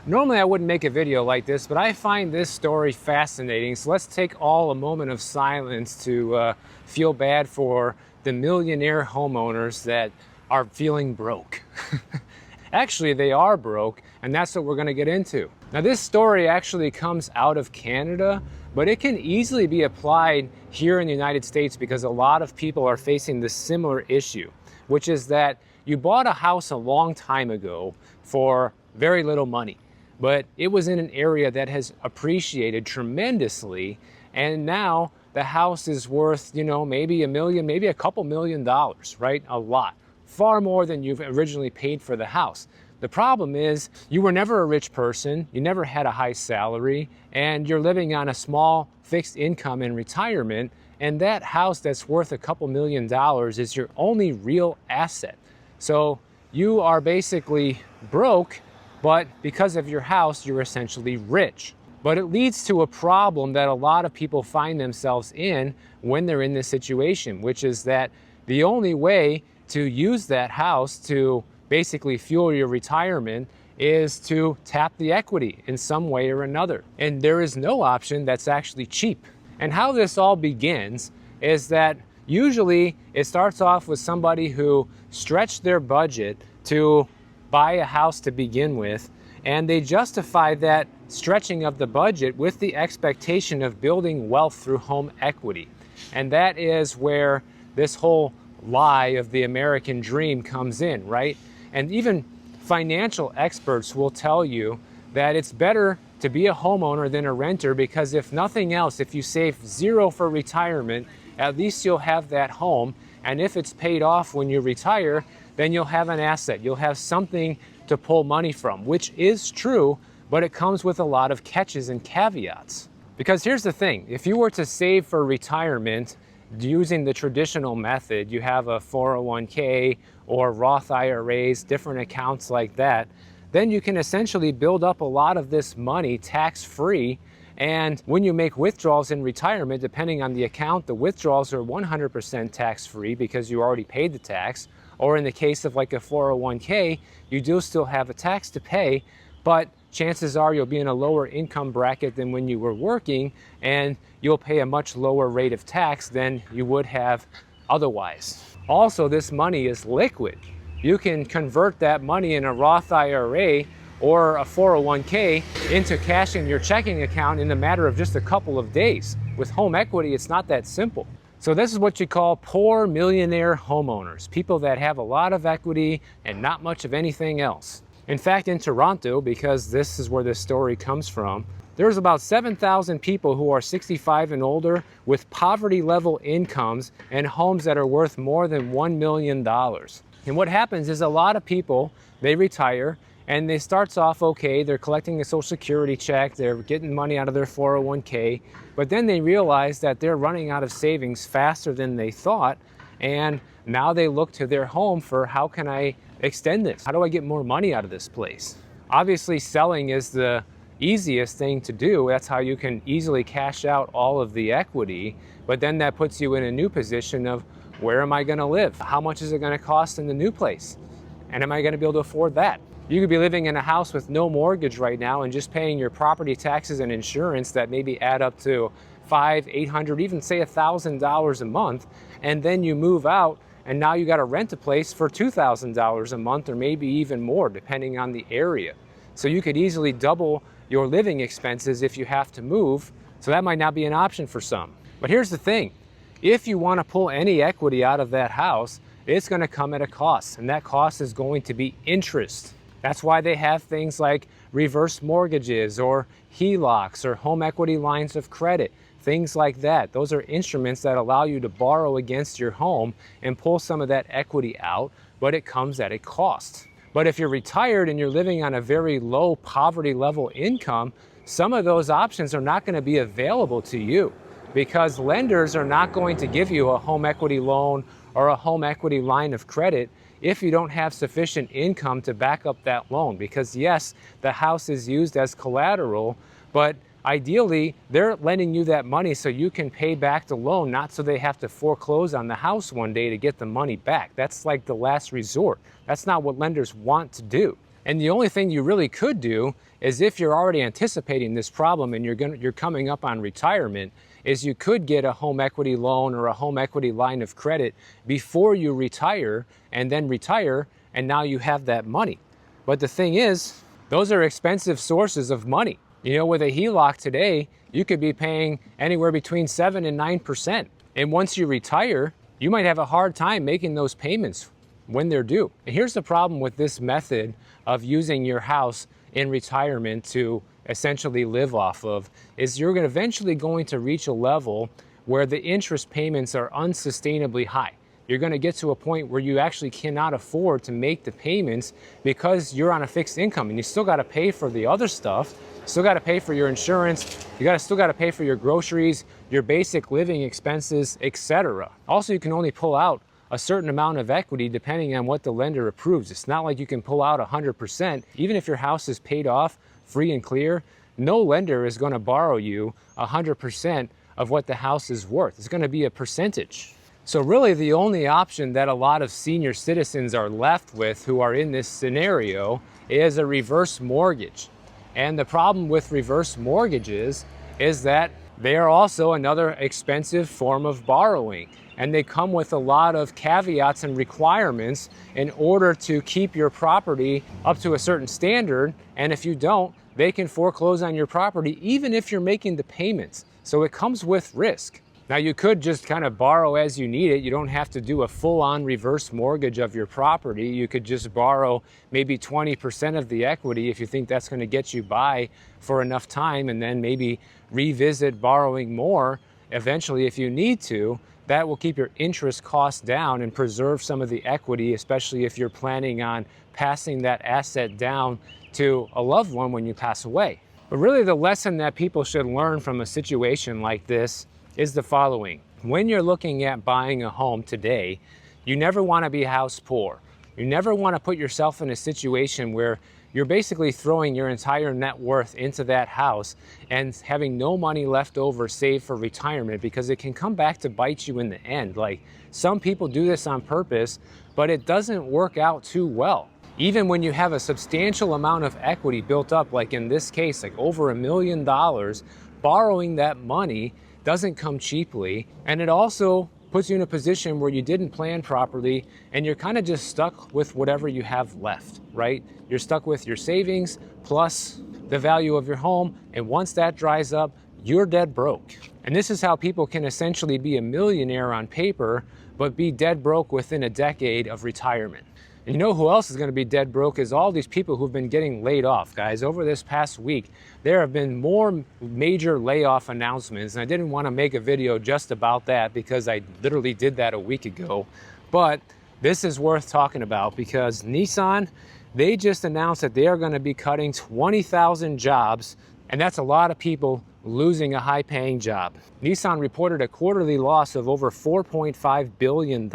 Normally I wouldn't make a video like this, but I find this story fascinating. So let's take all a moment of silence to feel bad for the millionaire homeowners that are feeling broke. Actually, they are broke, and that's what we're going to get into. Now, this story actually comes out of Canada, but it can easily be applied here in the United States because a lot of people are facing this similar issue, which is that you bought a house a long time ago for very little money, but it was in an area that has appreciated tremendously, and now the house is worth, maybe $1 million, maybe a couple $1,000,000, right? A lot. Far more than you've originally paid for the house. The problem is you were never a rich person, you never had a high salary, and you're living on a small fixed income in retirement, and that house that's worth a couple $1,000,000 is your only real asset. So you are basically broke, but because of your house, you're essentially rich. But it leads to a problem that a lot of people find themselves in when they're in this situation, which is that the only way to use that house to basically fuel your retirement is to tap the equity in some way or another. And there is no option that's actually cheap. And how this all begins is that usually it starts off with somebody who stretched their budget to buy a house to begin with, and they justify that stretching of the budget with the expectation of building wealth through home equity. And that is where this whole lie of the American dream comes in, right? And even financial experts will tell you that it's better to be a homeowner than a renter because if nothing else, if you save zero for retirement, at least you'll have that home. And if it's paid off when you retire, then you'll have an asset. You'll have something to pull money from, which is true, but it comes with a lot of catches and caveats. Because here's the thing, if you were to save for retirement using the traditional method, you have a 401k or Roth IRAs, different accounts like that, then you can essentially build up a lot of this money tax-free. And when you make withdrawals in retirement, depending on the account, the withdrawals are 100% tax-free because you already paid the tax. Or in the case of like a 401k, you do still have a tax to pay, but chances are you'll be in a lower income bracket than when you were working, and you'll pay a much lower rate of tax than you would have otherwise. Also, this money is liquid. You can convert that money in a Roth IRA or a 401k into cash in your checking account in a matter of just a couple of days. With home equity, it's not that simple. So this is what you call poor millionaire homeowners, people that have a lot of equity and not much of anything else. In fact, in Toronto, because this is where this story comes from, there's about 7,000 people who are 65 and older with poverty level incomes and homes that are worth more than $1 million. And what happens is a lot of people, they retire and they starts off okay, they're collecting a Social Security check, they're getting money out of their 401k, but then they realize that they're running out of savings faster than they thought, and now they look to their home for how can I extend this? How do I get more money out of this place? Obviously, selling is the easiest thing to do. That's how you can easily cash out all of the equity, but then that puts you in a new position of where am I going to live? How much is it going to cost in the new place? And am I going to be able to afford that? You could be living in a house with no mortgage right now and just paying your property taxes and insurance that maybe add up to $500, $800, even say $1,000 a month, and then you move out and now you got to rent a place for $2,000 a month or maybe even more depending on the area. So you could easily double your living expenses if you have to move. So that might not be an option for some. But here's the thing, if you want to pull any equity out of that house, it's going to come at a cost, and that cost is going to be interest. That's why they have things like reverse mortgages or HELOCs or home equity lines of credit, things like that. Those are instruments that allow you to borrow against your home and pull some of that equity out, but it comes at a cost. But if you're retired and you're living on a very low poverty level income, some of those options are not going to be available to you because lenders are not going to give you a home equity loan or a home equity line of credit if you don't have sufficient income to back up that loan. Because yes, the house is used as collateral, but ideally they're lending you that money so you can pay back the loan, not so they have to foreclose on the house one day to get the money back. That's like the last resort. That's not what lenders want to do. And the only thing you really could do is, if you're already anticipating this problem and you're coming up on retirement, is you could get a home equity loan or a home equity line of credit before you retire, and then retire, and now you have that money. But the thing is, those are expensive sources of money. You know, with a HELOC today, you could be paying anywhere between 7 and 9%. And once you retire, you might have a hard time making those payments when they're due. And here's the problem with this method of using your house in retirement to essentially live off of, is you're eventually going to reach a level where the interest payments are unsustainably high. You're going to get to a point where you actually cannot afford to make the payments because you're on a fixed income, and you still got to pay for the other stuff. Still got to pay for your insurance. Still got to pay for your groceries, your basic living expenses, etc. Also, you can only pull out a certain amount of equity depending on what the lender approves. It's not like you can pull out 100%. Even if your house is paid off free and clear, no lender is going to borrow you 100% of what the house is worth. It's going to be a percentage. So really the only option that a lot of senior citizens are left with who are in this scenario is a reverse mortgage. And the problem with reverse mortgages is that they are also another expensive form of borrowing. And they come with a lot of caveats and requirements in order to keep your property up to a certain standard. And if you don't, they can foreclose on your property even if you're making the payments. So it comes with risk. Now, you could just kind of borrow as you need it. You don't have to do a full-on reverse mortgage of your property. You could just borrow maybe 20% of the equity if you think that's going to get you by for enough time, and then maybe revisit borrowing more eventually if you need to. That will keep your interest costs down and preserve some of the equity, especially if you're planning on passing that asset down to a loved one when you pass away. But really, the lesson that people should learn from a situation like this is the following. When you're looking at buying a home today, you never want to be house poor. You never want to put yourself in a situation where you're basically throwing your entire net worth into that house and having no money left over saved for retirement, because it can come back to bite you in the end. Like, some people do this on purpose, but it doesn't work out too well. Even when you have a substantial amount of equity built up, like in this case, like over $1 million, borrowing that money doesn't come cheaply, and it also puts you in a position where you didn't plan properly and you're kind of just stuck with whatever you have left, right? You're stuck with your savings plus the value of your home, and once that dries up, you're dead broke. And this is how people can essentially be a millionaire on paper, but be dead broke within a decade of retirement. And you know who else is going to be dead broke is all these people who've been getting laid off, guys. Over this past week, there have been more major layoff announcements, and I didn't want to make a video just about that because I literally did that a week ago. But this is worth talking about because Nissan, they just announced that they are going to be cutting 20,000 jobs, and that's a lot of people losing a high-paying job. Nissan reported a quarterly loss of over $4.5 billion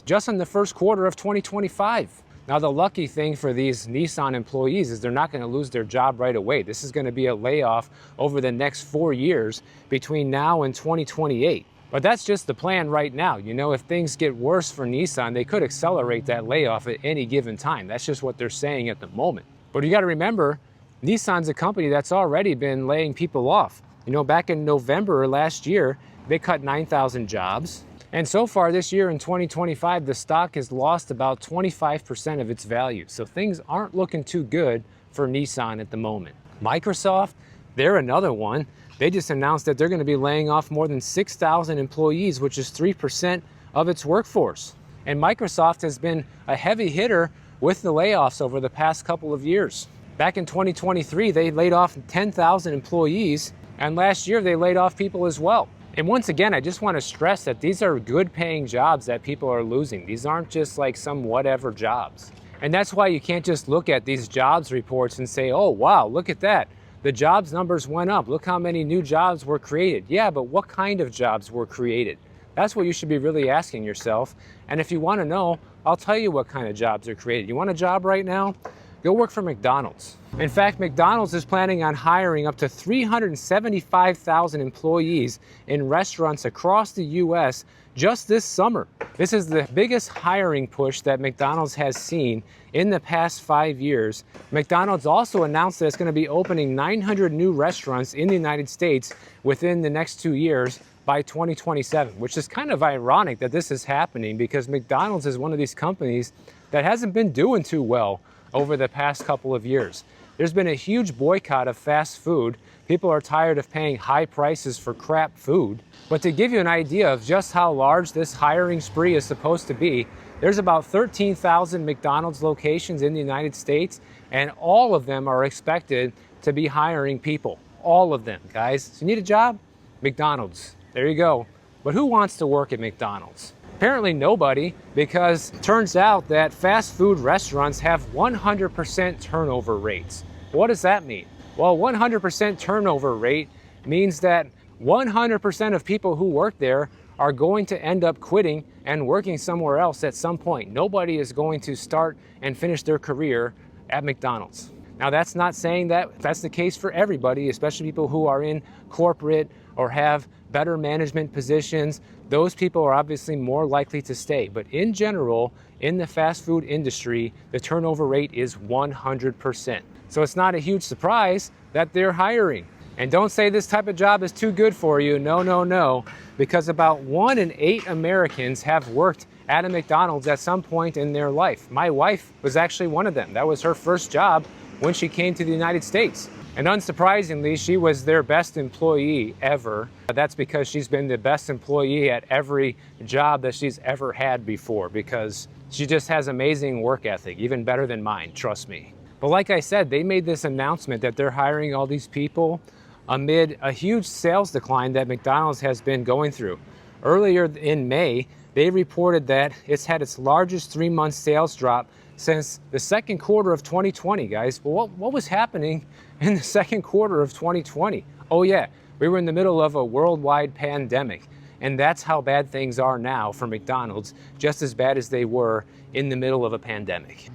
just in the first quarter of 2025. Now, the lucky thing for these Nissan employees is they're not going to lose their job right away. This is going to be a layoff over the next 4 years between now and 2028. But that's just the plan right now. You know, if things get worse for Nissan, they could accelerate that layoff at any given time. That's just what they're saying at the moment. But you got to remember, Nissan's a company that's already been laying people off. You know, back in November last year, they cut 9,000 jobs. And so far this year in 2025, the stock has lost about 25% of its value. So things aren't looking too good for Nissan at the moment. Microsoft, they're another one. They just announced that they're going to be laying off more than 6,000 employees, which is 3% of its workforce. And Microsoft has been a heavy hitter with the layoffs over the past couple of years. Back in 2023, they laid off 10,000 employees, and last year they laid off people as well. And once again, I just want to stress that these are good paying jobs that people are losing. These aren't just like some whatever jobs. And that's why you can't just look at these jobs reports and say, oh wow, look at that. The jobs numbers went up. Look how many new jobs were created. Yeah, but what kind of jobs were created? That's what you should be really asking yourself. And if you want to know, I'll tell you what kind of jobs are created. You want a job right now? Go work for McDonald's. In fact, McDonald's is planning on hiring up to 375,000 employees in restaurants across the U.S. just this summer. This is the biggest hiring push that McDonald's has seen in the past 5 years. McDonald's also announced that it's going to be opening 900 new restaurants in the United States within the next 2 years by 2027, which is kind of ironic that this is happening because McDonald's is one of these companies that hasn't been doing too well over the past couple of years. There's been a huge boycott of fast food. People are tired of paying high prices for crap food. But to give you an idea of just how large this hiring spree is supposed to be, there's about 13,000 McDonald's locations in the United States, and all of them are expected to be hiring people. All of them, guys. So you need a job? McDonald's. There you go. But who wants to work at McDonald's? Apparently nobody, because it turns out that fast food restaurants have 100% turnover rates. What does that mean? Well, 100% turnover rate means that 100% of people who work there are going to end up quitting and working somewhere else at some point. Nobody is going to start and finish their career at McDonald's. Now, that's not saying that that's the case for everybody, especially people who are in corporate or have better management positions. Those people are obviously more likely to stay. But in general, in the fast food industry, the turnover rate is 100%. So it's not a huge surprise that they're hiring. And don't say this type of job is too good for you. No, no, no. Because about 1 in 8 Americans have worked at a McDonald's at some point in their life. My wife was actually one of them. That was her first job when she came to the United States. And unsurprisingly, she was their best employee ever. That's because she's been the best employee at every job that she's ever had before, because she just has amazing work ethic, even better than mine, trust me. But like I said, they made this announcement that they're hiring all these people amid a huge sales decline that McDonald's has been going through. Earlier in May, they reported that it's had its largest 3-month sales drop since the second quarter of 2020, guys. Well, what was happening in the second quarter of 2020? Oh yeah, we were in the middle of a worldwide pandemic. And that's how bad things are now for McDonald's, just as bad as they were in the middle of a pandemic.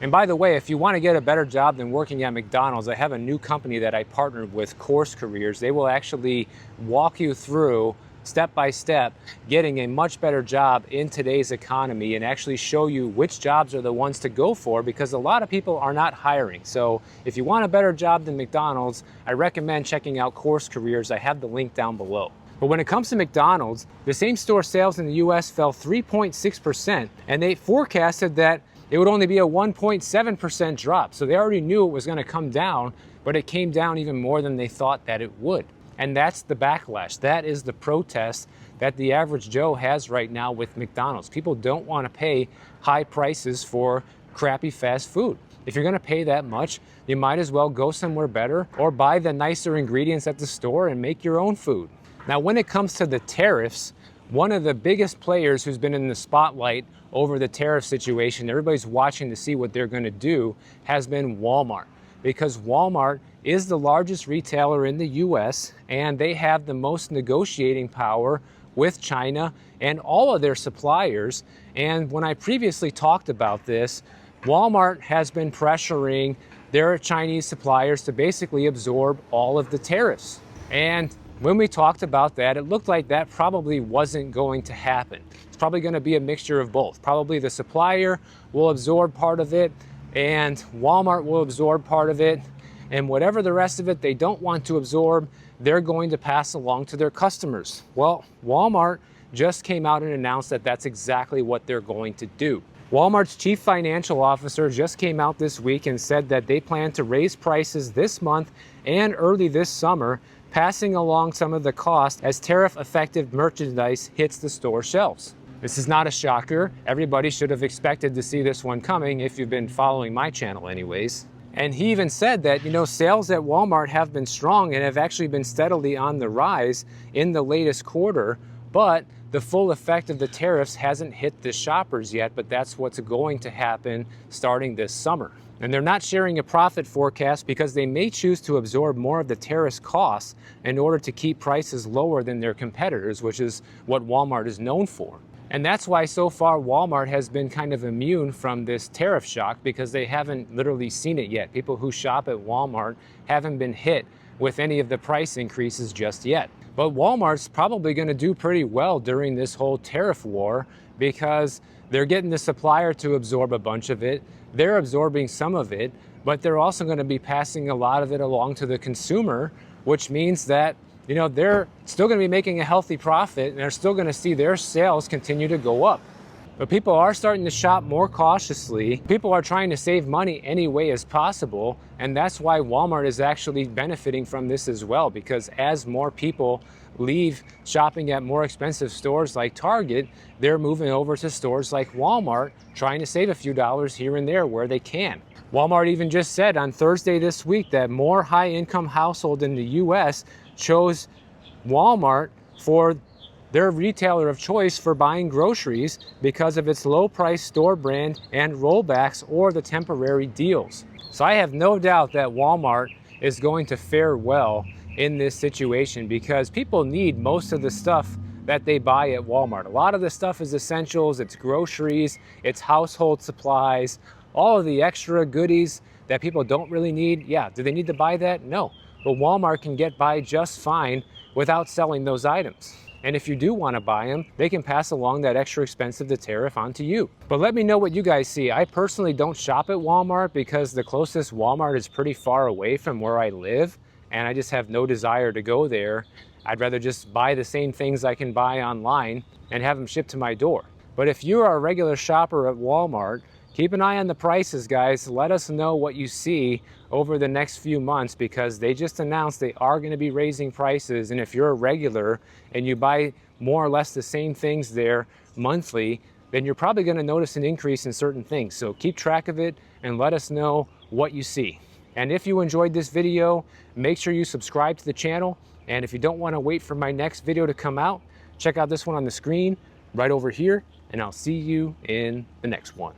And by the way, if you want to get a better job than working at McDonald's, I have a new company that I partnered with, CourseCareers. They will actually walk you through step by step getting a much better job in today's economy and actually show you which jobs are the ones to go for, because a lot of people are not hiring. So if you want a better job than McDonald's, I recommend checking out CourseCareers. I have the link down below. But when it comes to McDonald's, the same store sales in the US fell 3.6%, and they forecasted that it would only be a 1.7% drop. So they already knew it was going to come down, but it came down even more than they thought that it would. And that's the backlash. That is the protest that the average Joe has right now with McDonald's. People don't want to pay high prices for crappy fast food. If you're going to pay that much, you might as well go somewhere better or buy the nicer ingredients at the store and make your own food. Now, when it comes to the tariffs, one of the biggest players who's been in the spotlight over the tariff situation, everybody's watching to see what they're going to do, has been Walmart. Because Walmart is the largest retailer in the US, and they have the most negotiating power with China and all of their suppliers. And when I previously talked about this, Walmart has been pressuring their Chinese suppliers to basically absorb all of the tariffs. And when we talked about that, it looked like that probably wasn't going to happen. It's probably going to be a mixture of both. Probably the supplier will absorb part of it, and Walmart will absorb part of it, and whatever the rest of it they don't want to absorb, they're going to pass along to their customers. Well, Walmart just came out and announced that that's exactly what they're going to do. Walmart's chief financial officer just came out this week and said that they plan to raise prices this month and early this summer, passing along some of the cost as tariff-effective merchandise hits the store shelves. This is not a shocker. Everybody should have expected to see this one coming if you've been following my channel anyways. And he even said that, sales at Walmart have been strong and have actually been steadily on the rise in the latest quarter, but the full effect of the tariffs hasn't hit the shoppers yet, but that's what's going to happen starting this summer. And they're not sharing a profit forecast because they may choose to absorb more of the tariffs costs in order to keep prices lower than their competitors, which is what Walmart is known for. And that's why so far Walmart has been kind of immune from this tariff shock, because they haven't literally seen it yet. People who shop at Walmart haven't been hit with any of the price increases just yet. But Walmart's probably going to do pretty well during this whole tariff war, because they're getting the supplier to absorb a bunch of it. They're absorbing some of it, but they're also going to be passing a lot of it along to the consumer, which means that they're still going to be making a healthy profit, and they're still going to see their sales continue to go up. But people are starting to shop more cautiously. People are trying to save money any way as possible, and that's why Walmart is actually benefiting from this as well, because as more people leave shopping at more expensive stores like Target, they're moving over to stores like Walmart, trying to save a few dollars here and there where they can. Walmart even just said on Thursday this week that more high-income households in the US chose Walmart for their retailer of choice for buying groceries because of its low price store brand and rollbacks or the temporary deals. So I have no doubt that Walmart is going to fare well in this situation, because people need most of the stuff that they buy at Walmart. A lot of the stuff is essentials, it's groceries, it's household supplies, all of the extra goodies that people don't really need. Yeah, do they need to buy that? No. But Walmart can get by just fine without selling those items. And if you do want to buy them, they can pass along that extra expensive tariff onto you. But let me know what you guys see. I personally don't shop at Walmart because the closest Walmart is pretty far away from where I live, and I just have no desire to go there. I'd rather just buy the same things I can buy online and have them shipped to my door. But if you are a regular shopper at Walmart, keep an eye on the prices, guys. Let us know what you see over the next few months, because they just announced they are going to be raising prices. And if you're a regular and you buy more or less the same things there monthly, then you're probably going to notice an increase in certain things. So keep track of it and let us know what you see. And if you enjoyed this video, make sure you subscribe to the channel. And if you don't want to wait for my next video to come out, check out this one on the screen right over here, and I'll see you in the next one.